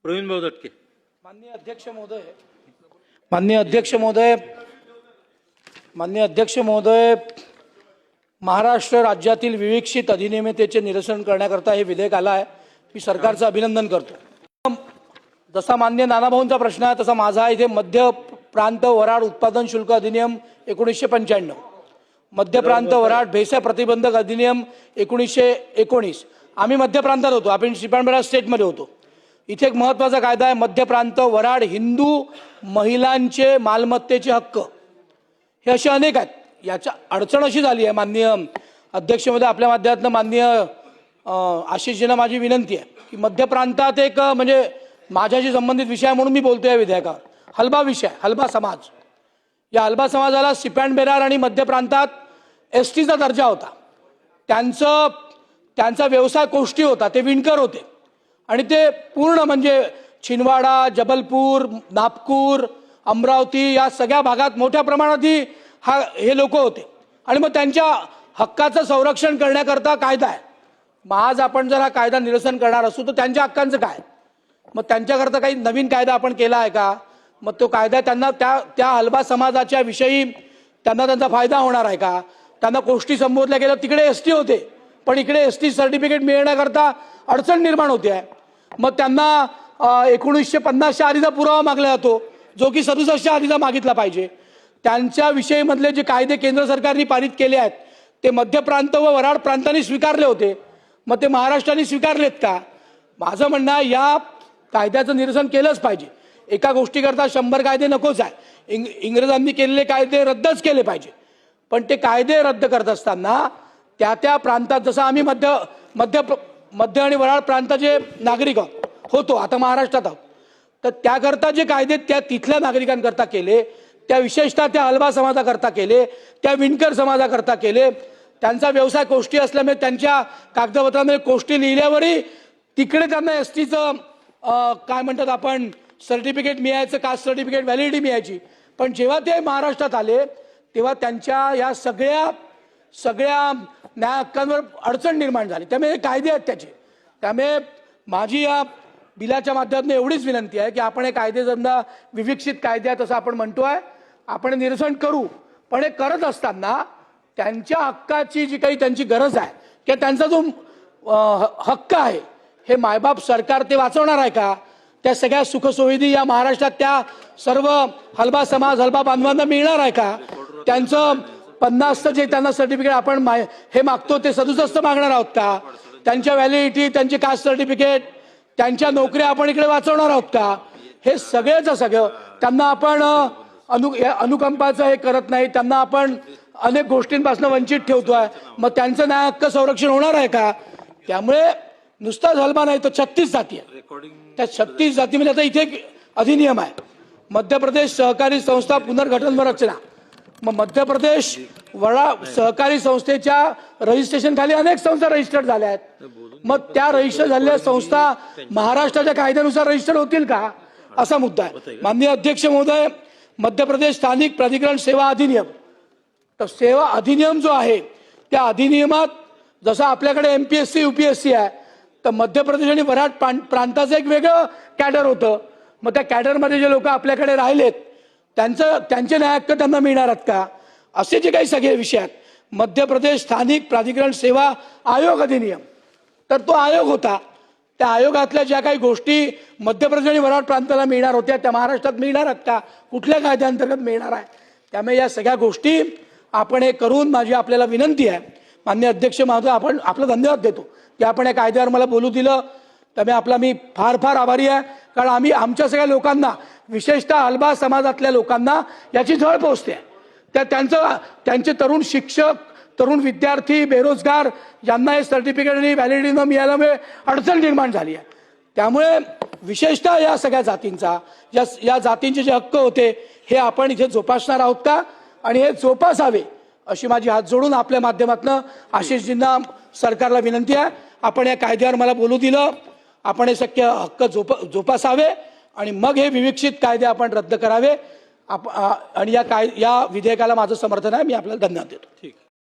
प्रवीण भाऊ दटके. माननीय अध्यक्ष महोदय, महाराष्ट्र राज्यातील विवेक्षित अधिनियमितेचे निरसन करण्याकरता हे विधेयक आलं आहे. मी सरकारचं अभिनंदन करतो. जसा मान्य नानाभाऊंचा प्रश्न आहे तसा माझा इथे मध्य प्रांत वऱ्हाड उत्पादन शुल्क अधिनियम 1995, मध्य प्रांत वऱ्हाड भेसळ प्रतिबंधक अधिनियम 1919. आम्ही मध्य प्रांतात होतो, आपण सिपांबेरा स्टेटमध्ये होतो. इथे एक महत्त्वाचा कायदा आहे, मध्य प्रांत वऱ्हाड हिंदू महिलांचे मालमत्तेचे हक्क. हे असे अनेक आहेत. याच्या अडचण अशी झाली आहे माननीय अध्यक्ष महोदय, आपल्या माध्यमातून माननीय आशिषजींना माझी विनंती आहे की मध्य प्रांतात एक म्हणजे माझ्याशी संबंधित विषय म्हणून मी बोलतो या विधेयकावर. हलबा विषय, हलबा समाज. या हलबा समाजाला सिपॅन्ड आणि मध्य प्रांतात एसटीचा दर्जा होता. त्यांचा व्यवसाय कोष्टी होता, ते विणकर होते आणि ते पूर्ण म्हणजे छिंदवाडा, जबलपूर, नागपूर, अमरावती या सगळ्या भागात मोठ्या प्रमाणात हे लोक होते. आणि मग त्यांच्या हक्काचं संरक्षण करण्याकरता कायदा आहे. मग आज आपण जर हा कायदा निरसन करणार असू तर त्यांच्या हक्कांचं काय? मग त्यांच्याकरता काही नवीन कायदा आपण केला आहे का? मग तो कायदा त्यांना त्या हलबा समाजाच्या विषयी त्यांचा फायदा होणार आहे का? त्यांना कोष्टी संबोधल्या गेलं, तिकडे एसटी होते पण इकडे एसटी सर्टिफिकेट मिळण्याकरता अडचण निर्माण होते आहे. मग त्यांना 1950च्या आधीचा पुरावा मागला जातो, जो की 67च्या आधीचा मागितला पाहिजे. त्यांच्या विषयीमधले जे कायदे केंद्र सरकारने पारित केले आहेत ते मध्य प्रांत व वऱ्हाड प्रांतांनी स्वीकारले होते, मग ते महाराष्ट्राने स्वीकारलेत का? माझं म्हणणं आहे या कायद्याचं निरसन केलंच पाहिजे. एका गोष्टीकरता 100 कायदे नकोच आहे. इंग्रजांनी केलेले कायदे रद्दच केले पाहिजे. पण ते कायदे रद्द करत असताना त्या प्रांतात, जसं आम्ही मध्य आणि वऱ्हाड प्रांताचे नागरिक होतो, आता महाराष्ट्रात आहोत, तर त्याकरता जे कायदे त्या तिथल्या नागरिकांकरता केले, त्या विशेषतः त्या हलबा समाजाकरता केले, त्या विणकर समाजाकरता केले. त्यांचा व्यवसाय कोष्टी असल्यामुळे त्यांच्या कागदपत्रांमध्ये कोष्टी लिहिल्यावरही तिकडे त्यांना एसटीचं काय म्हणतात आपण सर्टिफिकेट मिळायचं, कास्ट सर्टिफिकेट व्हॅलिडिटी मिळायची. पण जेव्हा ते महाराष्ट्रात आले तेव्हा त्यांच्या या सगळ्या न्याय हक्कांवर अडचण निर्माण झाली. त्यामुळे हे कायदे आहेत त्याचे. त्यामुळे माझी या बिलाच्या माध्यमातून एवढीच विनंती आहे की आपण हे कायदे समजा विवेक्षित कायदे आहेत असं आपण म्हणतोय, आपण निरसन करू. पण हे करत असताना त्यांच्या हक्काची जी काही त्यांची गरज आहे किंवा त्यांचा जो हक्क आहे, हे मायबाप सरकार ते वाचवणार आहे का? त्या सगळ्या सुखसुविधा या महाराष्ट्रात त्या सर्व हलबा समाज, हलबा बांधवांना मिळणार आहे का? त्यांचं 50चं जे त्यांना सर्टिफिकेट आपण हे मागतो ते 67 मागणार आहोत का? त्यांच्या व्हॅलिडिटी, त्यांचे कास्ट सर्टिफिकेट, त्यांच्या नोकऱ्या आपण इकडे वाचवणार आहोत का? हे सगळं त्यांना आपण अनुकंपाचं हे करत नाही, त्यांना आपण अनेक गोष्टींपासून वंचित ठेवतोय. मग त्यांचं न्याय हक्क संरक्षण होणार आहे का? त्यामुळे नुसताच हलबा नाही तर 36 जाती आहे. त्या 36 जातीमध्ये आता इथे एक अधिनियम आहे, मध्य प्रदेश सहकारी संस्था पुनर्गठन व रचना. मग मध्य प्रदेश सहकारी संस्थेच्या रजिस्ट्रेशन खाली अनेक संस्था रजिस्टर्ड झाल्या आहेत. मग त्या रजिस्टर झालेल्या संस्था महाराष्ट्राच्या कायद्यानुसार रजिस्टर होतील का, असा मुद्दा आहे. माननीय अध्यक्ष महोदय, मध्य प्रदेश स्थानिक प्राधिकरण सेवा अधिनियम, तर सेवा अधिनियम जो आहे त्या अधिनियमात जसं आपल्याकडे MPSC UPSC आहे, तर मध्य प्रदेश आणि वऱ्हाड प्रांताचं एक वेगळं कॅडर होतं. मग त्या कॅडरमध्ये जे लोक आपल्याकडे राहिलेत त्यांचे न्याय हक्क त्यांना मिळणार आहेत का? असे जे काही सगळे विषय आहेत. मध्य प्रदेश स्थानिक प्राधिकरण सेवा आयोग अधिनियम, तर तो आयोग होता. त्या आयोगातल्या ज्या काही गोष्टी मध्य प्रदेश आणि वऱ्हाड प्रांताला मिळणार होत्या त्या महाराष्ट्रात मिळणार आहेत का? कुठल्या कायद्याअंतर्गत मिळणार आहे? त्यामुळे या सगळ्या गोष्टी आपण हे करून, माझी आपल्याला विनंती आहे माननीय अध्यक्ष महोदय, आपण आपला धन्यवाद देतो की आपण या कायद्यावर मला बोलू दिलं. त्यामुळे मी फार आभारी आहे. कारण आम्ही आमच्या सगळ्या लोकांना, विशेषतः हलबा समाजातल्या लोकांना याची झळ पोहोचते आहे. त्यांचे तरुण शिक्षक, तरुण विद्यार्थी, बेरोजगार यांना हे सर्टिफिकेट आणि व्हॅलिडिटी न मिळाल्यामुळे अडचण निर्माण झाली आहे. त्यामुळे विशेषतः या सगळ्या जातींचा, या जातींचे जे हक्क होते हे आपण इथे जोपासणार आहोत का, आणि हे जोपासावे अशी माझी हात जोडून आपल्या माध्यमातून आशिषजींना, सरकारला विनंती आहे. आपण या कायद्यावर मला बोलू दिलं, आपण हे सगळे हक्क जोपासावे आणि मग हे विवेक्षित कायदे आपण रद्द करावे. आणि या विधेयकाला माझं समर्थन आहे. मी आपल्याला धन्यवाद देतो. ठीक.